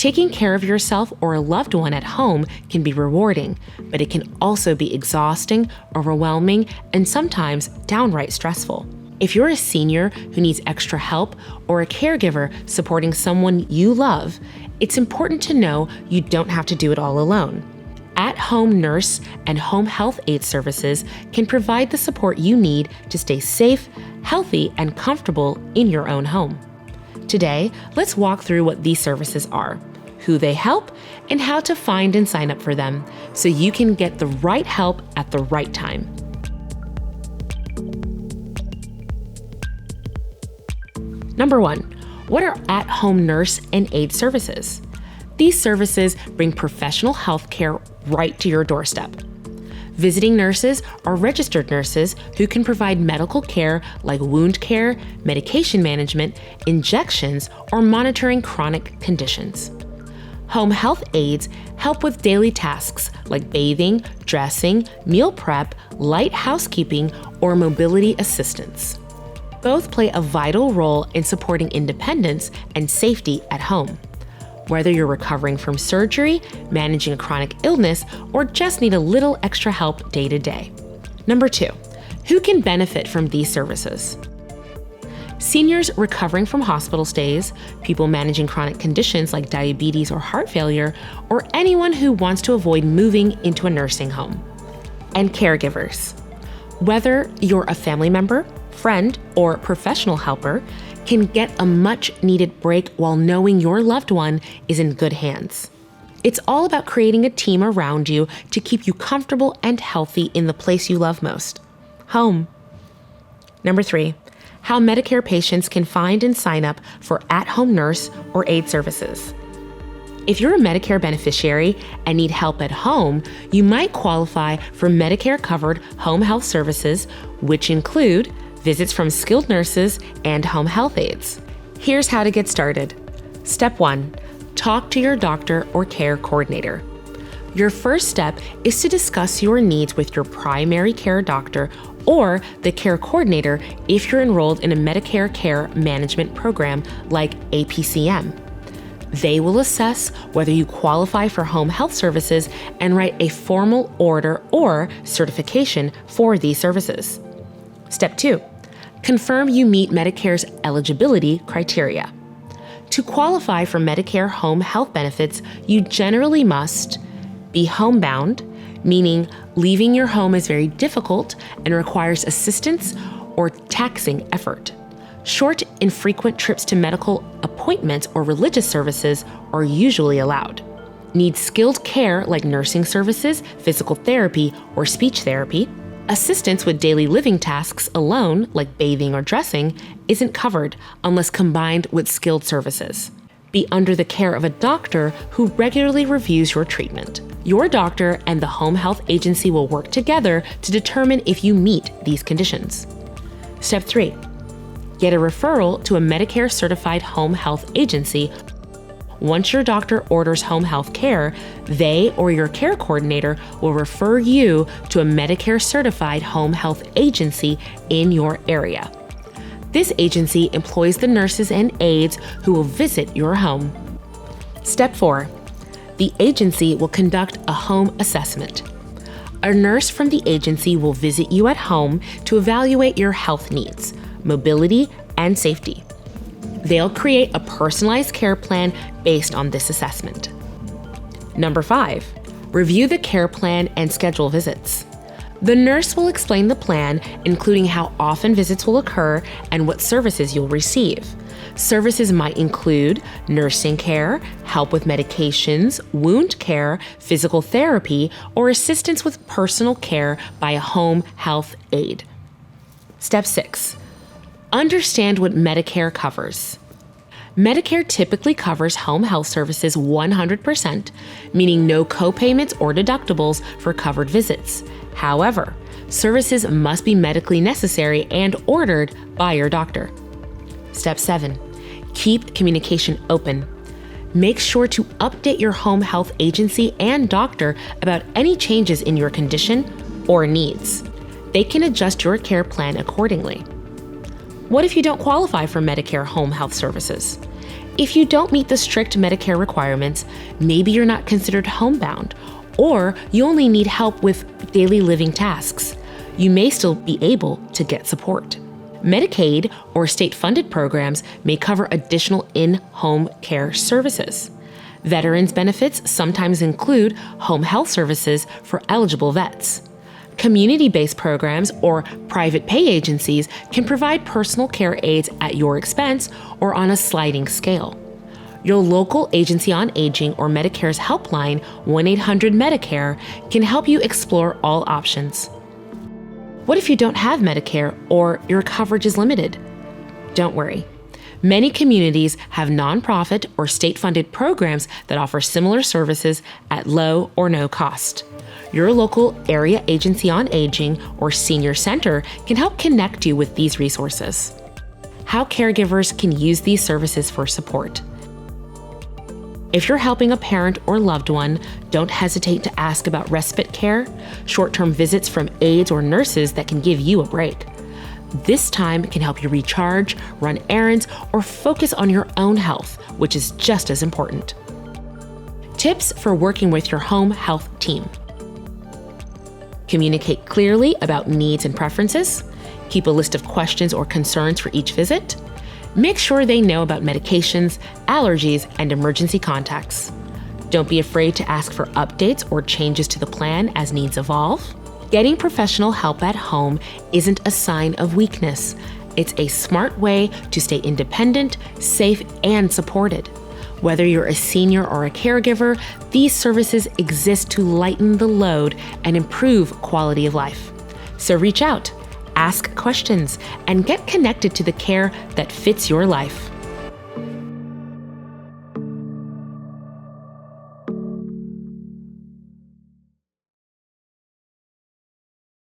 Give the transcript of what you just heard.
Taking care of yourself or a loved one at home can be rewarding, but it can also be exhausting, overwhelming, and sometimes downright stressful. If you're a senior who needs extra help or a caregiver supporting someone you love, it's important to know you don't have to do it all alone. At-home nurse and home health aide services can provide the support you need to stay safe, healthy, and comfortable in your own home. Today, let's walk through what these services are, who they help, and how to find and sign up for them so you can get the right help at the right time. Number 1, what are at-home nurse and aide services? These services bring professional health care right to your doorstep. Visiting nurses are registered nurses who can provide medical care like wound care, medication management, injections, or monitoring chronic conditions. Home health aides help with daily tasks like bathing, dressing, meal prep, light housekeeping, or mobility assistance. Both play a vital role in supporting independence and safety at home. Whether you're recovering from surgery, managing a chronic illness, or just need a little extra help day to day. Number 2, who can benefit from these services? Seniors recovering from hospital stays, people managing chronic conditions like diabetes or heart failure, or anyone who wants to avoid moving into a nursing home. And caregivers. Whether you're a family member, friend, or professional helper, can get a much-needed break while knowing your loved one is in good hands. It's all about creating a team around you to keep you comfortable and healthy in the place you love most, home. Number 3, how Medicare patients can find and sign up for at-home nurse or aide services. If you're a Medicare beneficiary and need help at home, you might qualify for Medicare-covered home health services, which include visits from skilled nurses and home health aides. Here's how to get started. Step 1, talk to your doctor or care coordinator. Your first step is to discuss your needs with your primary care doctor or the care coordinator if you're enrolled in a Medicare care management program like APCM. They will assess whether you qualify for home health services and write a formal order or certification for these services. Step 2, confirm you meet Medicare's eligibility criteria. To qualify for Medicare home health benefits, you generally must be homebound, meaning leaving your home is very difficult and requires assistance or taxing effort. Short, infrequent trips to medical appointments or religious services are usually allowed. Need skilled care like nursing services, physical therapy, or speech therapy. Assistance with daily living tasks alone, like bathing or dressing, isn't covered unless combined with skilled services. Be under the care of a doctor who regularly reviews your treatment. Your doctor and the home health agency will work together to determine if you meet these conditions. Step 3, get a referral to a Medicare-Certified home health agency. Once your doctor orders home health care, they or your care coordinator will refer you to a Medicare-certified home health agency in your area. This agency employs the nurses and aides who will visit your home. Step 4, the agency will conduct a home assessment. A nurse from the agency will visit you at home to evaluate your health needs, mobility, and safety. They'll create a personalized care plan based on this assessment. Number 5, review the care plan and schedule visits. The nurse will explain the plan, including how often visits will occur and what services you'll receive. Services might include nursing care, help with medications, wound care, physical therapy, or assistance with personal care by a home health aide. Step 6, understand what Medicare covers. Medicare typically covers home health services 100%, meaning no co-payments or deductibles for covered visits. However, services must be medically necessary and ordered by your doctor. Step 7, keep communication open. Make sure to update your home health agency and doctor about any changes in your condition or needs. They can adjust your care plan accordingly. What if you don't qualify for Medicare home health services? If you don't meet the strict Medicare requirements, maybe you're not considered homebound, or you only need help with daily living tasks, you may still be able to get support. Medicaid or state-funded programs may cover additional in-home care services. Veterans benefits sometimes include home health services for eligible vets. Community-based programs or private pay agencies can provide personal care aides at your expense or on a sliding scale. Your local Agency on Aging or Medicare's helpline, 1-800-MEDICARE, can help you explore all options. What if you don't have Medicare or your coverage is limited? Don't worry. Many communities have nonprofit or state-funded programs that offer similar services at low or no cost. Your local area Agency on Aging or senior center can help connect you with these resources. How caregivers can use these services for support. If you're helping a parent or loved one, don't hesitate to ask about respite care, short-term visits from aides or nurses that can give you a break. This time can help you recharge, run errands, or focus on your own health, which is just as important. Tips for working with your home health team. Communicate clearly about needs and preferences. Keep a list of questions or concerns for each visit. Make sure they know about medications, allergies, and emergency contacts. Don't be afraid to ask for updates or changes to the plan as needs evolve. Getting professional help at home isn't a sign of weakness. It's a smart way to stay independent, safe, and supported. Whether you're a senior or a caregiver, these services exist to lighten the load and improve quality of life. So reach out, ask questions, and get connected to the care that fits your life.